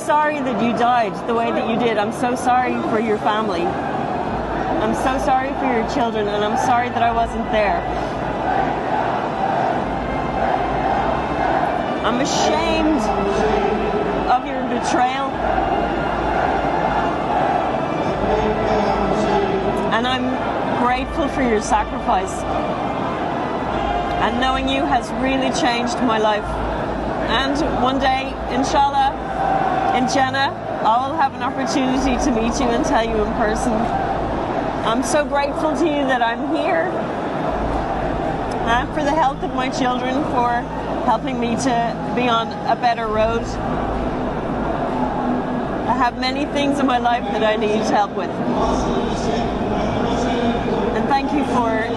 sorry that you died the way that you did. I'm so sorry for your family. I'm so sorry for your children, and I'm sorry that I wasn't there. I'm ashamed of your betrayal. And I'm grateful for your sacrifice. And knowing you has really changed my life. And one day, inshallah, in Jannah, I will have an opportunity to meet you and tell you in person. I'm so grateful to you that I'm here. And for the health of my children, for helping me to be on a better road. I have many things in my life that I need help with. And thank you for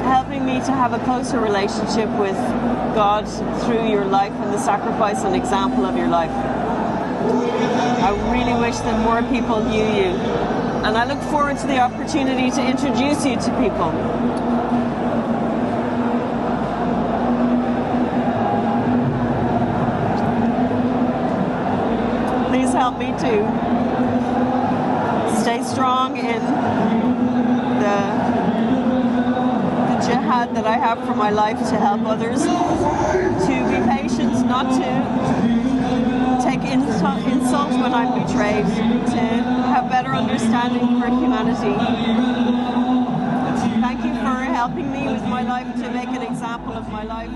helping me to have a closer relationship with God through your life and the sacrifice and example of your life. I really wish that more people knew you. And I look forward to the opportunity to introduce you to people. Please help me to stay strong in the jihad that I have for my life to help others, to be patient, not to take insult when I'm betrayed, to have better understanding for humanity. Thank you for helping me with my life to make an example of my life.